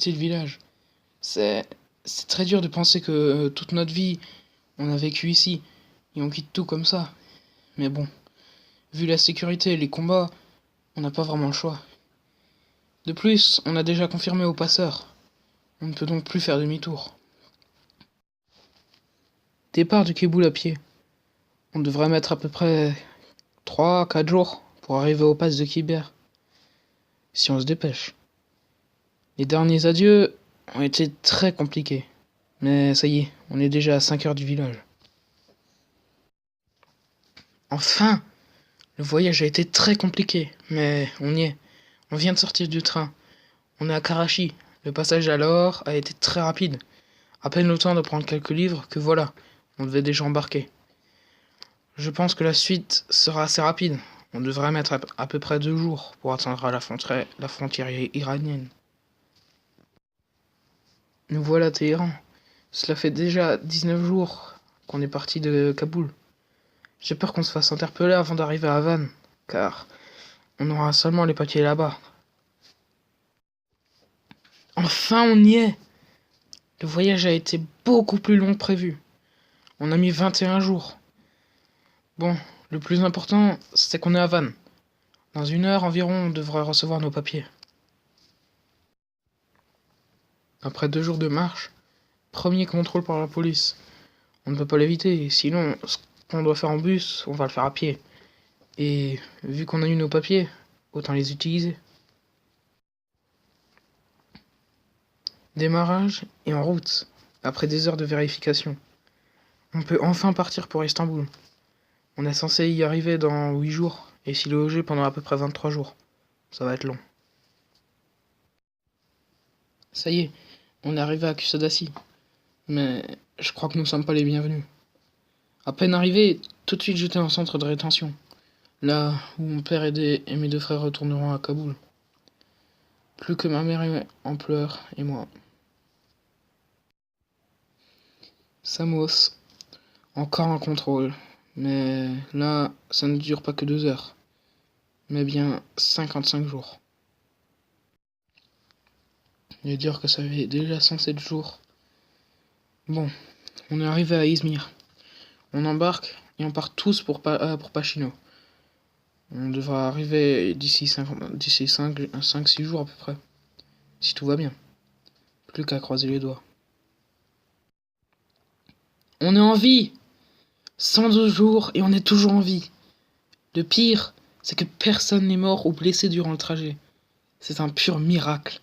quitter le village. C'est... C'est très dur de penser que toute notre vie, on a vécu ici, et on quitte tout comme ça. Mais bon, vu la sécurité et les combats, on n'a pas vraiment le choix. De plus, on a déjà confirmé aux passeurs. On ne peut donc plus faire demi-tour. Départ de Kéboul à pied. On devrait mettre à peu près 3 à 4 jours pour arriver au pass de Khyber. Si on se dépêche. Les derniers adieux ont été très compliqués. Mais ça y est, on est déjà à 5 heures du village. Enfin! Le voyage a été très compliqué, mais on y est. On vient de sortir du train. On est à Karachi. Le passage à Lahore a été très rapide. À peine le temps de prendre quelques livres que voilà, on devait déjà embarquer. Je pense que la suite sera assez rapide. On devrait mettre à peu près 2 jours pour atteindre la frontière iranienne. Nous voilà à Téhéran. Cela fait déjà 19 jours qu'on est parti de Kaboul. J'ai peur qu'on se fasse interpeller avant d'arriver à Havane, car on aura seulement les papiers là-bas. Enfin, on y est! Le voyage a été beaucoup plus long que prévu. On a mis 21 jours. Bon, le plus important, c'est qu'on est à Havane. Dans 1 heure environ, on devrait recevoir nos papiers. Après 2 jours de marche, premier contrôle par la police. On ne peut pas l'éviter, sinon, ce qu'on doit faire en bus, on va le faire à pied. Et vu qu'on a eu nos papiers, autant les utiliser. Démarrage et en route, après des heures de vérification. On peut enfin partir pour Istanbul. On est censé y arriver dans 8 jours et s'y loger pendant à peu près 23 jours. Ça va être long. Ça y est, on est arrivé à Kusadasi. Mais je crois que nous ne sommes pas les bienvenus. À peine arrivé, tout de suite jeté en centre de rétention. Là où mon père et mes 2 frères retourneront à Kaboul. Plus que ma mère en pleurs et moi. Samos. Encore un contrôle. Mais là, ça ne dure pas que 2 heures. Mais bien 55 jours. Et dire que ça fait déjà 107 jours. Bon, on est arrivé à Izmir. On embarque et on part tous pour Pachino. On devra arriver d'ici 5-6 jours à peu près. Si tout va bien. Plus qu'à croiser les doigts. On est en vie! 102 jours et on est toujours en vie. Le pire, c'est que personne n'est mort ou blessé durant le trajet. C'est un pur miracle.